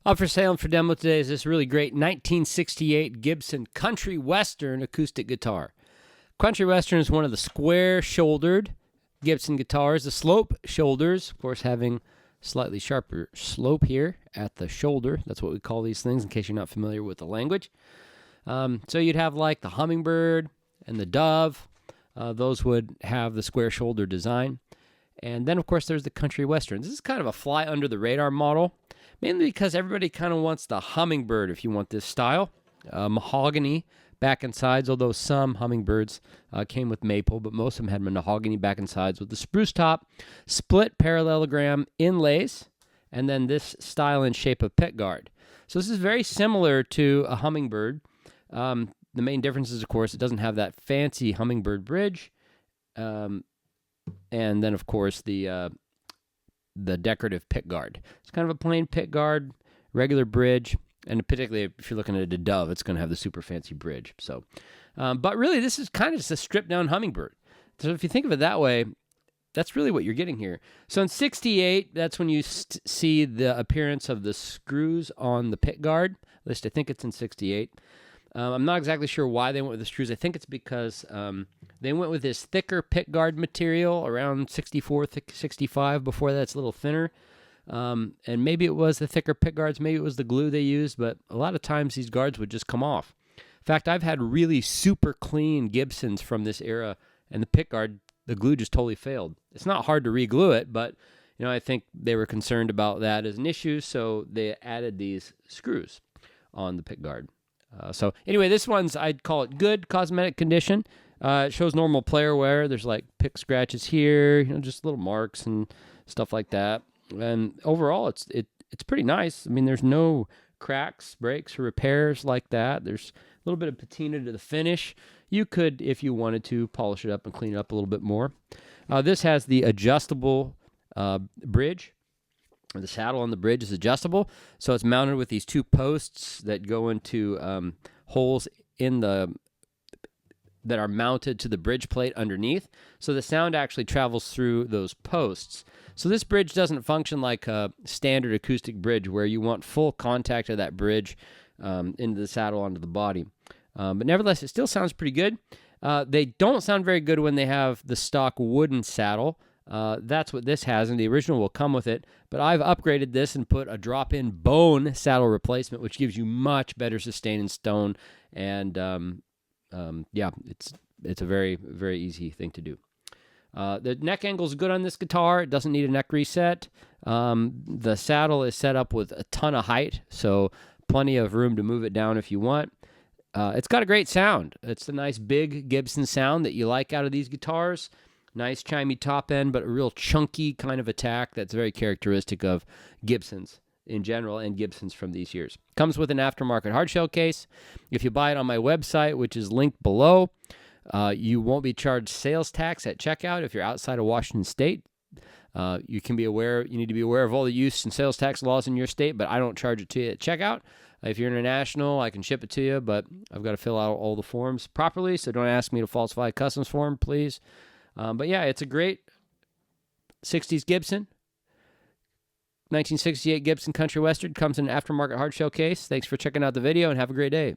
Up for sale and for demo today is this really great 1968 Gibson Country Western acoustic guitar. Country Western is one of the square-shouldered Gibson guitars. The slope shoulders, of course, having slightly sharper slope here at the shoulder. That's what we call these things in case you're not familiar with the language. So you'd have like the Hummingbird and the Dove. Those would have the square shoulder design. And then, of course, there's the Country Western. This is kind of a fly-under-the-radar model, mainly because everybody kind of wants the Hummingbird if you want this style. Mahogany back and sides, although some Hummingbirds came with maple, but most of them had mahogany back and sides with the spruce top, split parallelogram inlays, and then this style and shape of pickguard. So this is very similar to a Hummingbird. The main difference is, of course, it doesn't have that fancy Hummingbird bridge. And then, of course, the decorative pickguard. It's kind of a plain pickguard, regular bridge, and particularly if you're looking at a Dove, it's going to have the super fancy bridge. So, but really, this is kind of just a stripped-down Hummingbird. So if you think of it that way, that's really what you're getting here. So in 68, that's when you see the appearance of the screws on the pickguard. At least I think it's in 68. I'm not exactly sure why they went with the screws. I think it's because they went with this thicker pickguard material around 64, 65. Before that, it's a little thinner. And maybe it was the thicker pickguards. Maybe it was the glue they used. But a lot of times, these guards would just come off. In fact, I've had really super clean Gibsons from this era, and the pickguard, the glue just totally failed. It's not hard to re-glue it, but I think they were concerned about that as an issue, so they added these screws on the pickguard. So anyway, this one's, I'd call it good cosmetic condition. It shows normal player wear. There's like pick scratches here, just little marks and stuff like that. And overall, it's pretty nice. I mean, there's no cracks, breaks, or repairs like that. There's a little bit of patina to the finish. You could, if you wanted to, polish it up and clean it up a little bit more. This has the adjustable bridge. The saddle on the bridge is adjustable, so it's mounted with these two posts that go into holes in that are mounted to the bridge plate underneath. So the sound actually travels through those posts. So this bridge doesn't function like a standard acoustic bridge where you want full contact of that bridge into the saddle onto the body. But nevertheless, it still sounds pretty good. They don't sound very good when they have the stock wooden saddle. That's what this has, and the original will come with it. But I've upgraded this and put a drop-in bone saddle replacement, which gives you much better sustain and stone. And yeah, it's a very, very easy thing to do. The neck angle is good on this guitar. It doesn't need a neck reset. The saddle is set up with a ton of height, so plenty of room to move it down if you want. It's got a great sound. It's a nice big Gibson sound that you like out of these guitars. Nice chimey top end, but a real chunky kind of attack that's very characteristic of Gibsons in general and Gibsons from these years. Comes with an aftermarket hardshell case. If you buy it on my website, which is linked below, you won't be charged sales tax at checkout if you're outside of Washington State. You need to be aware of all the use and sales tax laws in your state, but I don't charge it to you at checkout. If you're international, I can ship it to you, but I've got to fill out all the forms properly, so don't ask me to falsify a customs form, please. But yeah, it's a great 60s Gibson. 1968 Gibson Country Western comes in an aftermarket hardshell case. Thanks for checking out the video and have a great day.